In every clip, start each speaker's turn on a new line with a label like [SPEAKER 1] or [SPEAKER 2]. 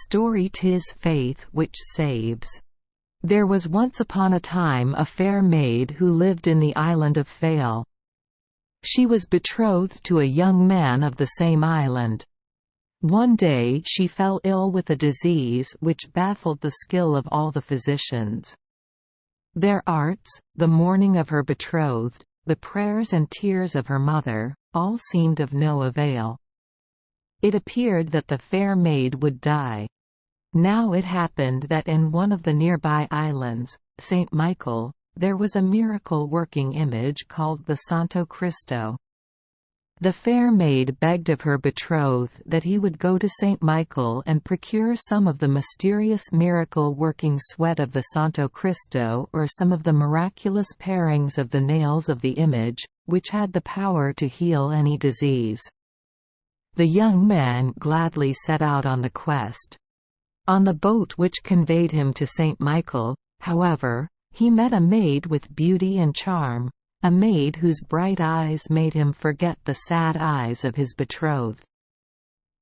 [SPEAKER 1] Story 'Tis faith which saves. There was once upon a time a fair maid who lived in the island of Fale. She was betrothed to a young man of the same island. One day she fell ill with a disease which baffled the skill of all the physicians. Their arts, the mourning of her betrothed, the prayers and tears of her mother, all seemed of no avail. It appeared that the fair maid would die. Now it happened that in one of the nearby islands, St. Michael, there was a miracle-working image called the Santo Cristo. The fair maid begged of her betrothed that he would go to St. Michael and procure some of the mysterious miracle-working sweat of the Santo Cristo or some of the miraculous parings of the nails of the image, which had the power to heal any disease. The young man gladly set out on the quest. On the boat which conveyed him to St. Michael, however, he met a maid with beauty and charm, a maid whose bright eyes made him forget the sad eyes of his betrothed.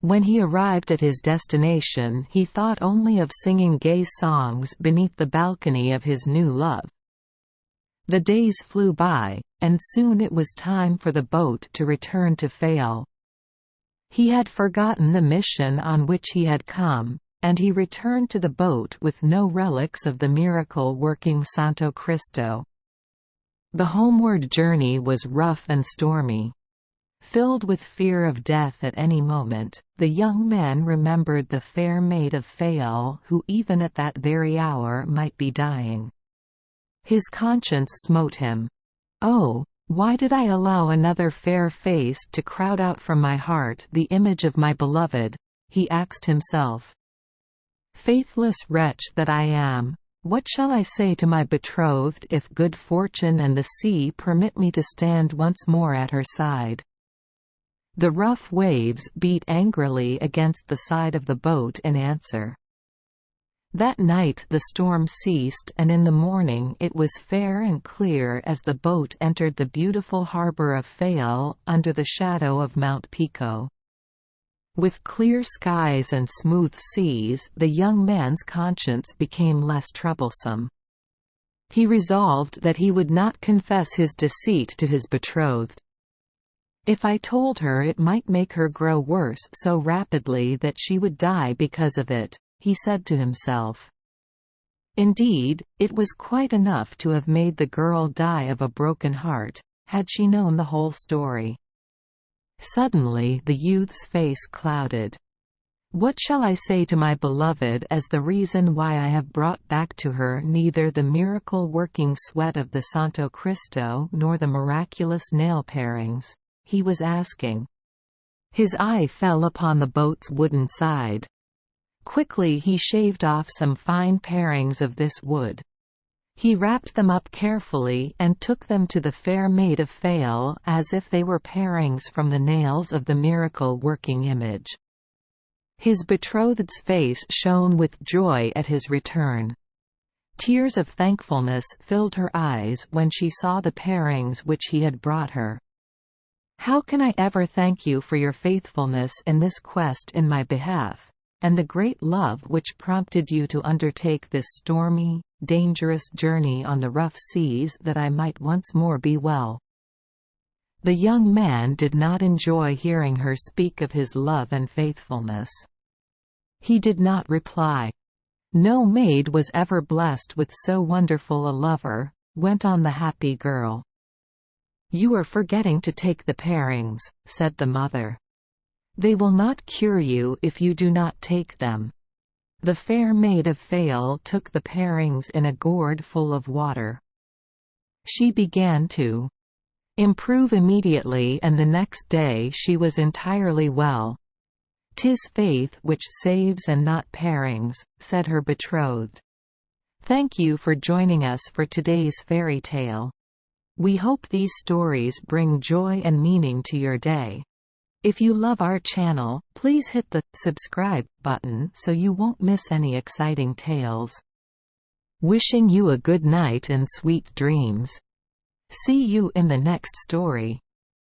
[SPEAKER 1] When he arrived at his destination, he thought only of singing gay songs beneath the balcony of his new love. The days flew by, and soon it was time for the boat to return to Fale. He had forgotten the mission on which he had come, and he returned to the boat with no relics of the miracle-working Santo Cristo. The homeward journey was rough and stormy. Filled with fear of death at any moment, the young man remembered the fair maid of Fale who even at that very hour might be dying. His conscience smote him. "Oh, why did I allow another fair face to crowd out from my heart the image of my beloved?" he asked himself. "Faithless wretch that I am! What shall I say to my betrothed if good fortune and the sea permit me to stand once more at her side?" The rough waves beat angrily against the side of the boat in answer. That night the storm ceased, and in the morning it was fair and clear as the boat entered the beautiful harbour of Fale under the shadow of Mount Pico. With clear skies and smooth seas, the young man's conscience became less troublesome. He resolved that he would not confess his deceit to his betrothed. "If I told her, it might make her grow worse so rapidly that she would die because of it," he said to himself. Indeed, it was quite enough to have made the girl die of a broken heart, had she known the whole story. Suddenly the youth's face clouded. "What shall I say to my beloved as the reason why I have brought back to her neither the miracle-working sweat of the Santo Cristo nor the miraculous nail parings?" he was asking. His eye fell upon the boat's wooden side. Quickly he shaved off some fine parings of this wood. He wrapped them up carefully and took them to the fair maid of Fale as if they were parings from the nails of the miracle-working image. His betrothed's face shone with joy at his return. Tears of thankfulness filled her eyes when she saw the parings which he had brought her. "How can I ever thank you for your faithfulness in this quest in my behalf, and the great love which prompted you to undertake this stormy, dangerous journey on the rough seas that I might once more be well?" The young man did not enjoy hearing her speak of his love and faithfulness. He did not reply. "No maid was ever blessed with so wonderful a lover," went on the happy girl. "You are forgetting to take the parings," said the mother. "They will not cure you if you do not take them." The fair maid of Fale took the parings in a gourd full of water. She began to improve immediately, and the next day she was entirely well. "'Tis faith which saves and not parings," said her betrothed. Thank you for joining us for today's fairy tale. We hope these stories bring joy and meaning to your day. If you love our channel, please hit the subscribe button so you won't miss any exciting tales. Wishing you a good night and sweet dreams. See you in the next story.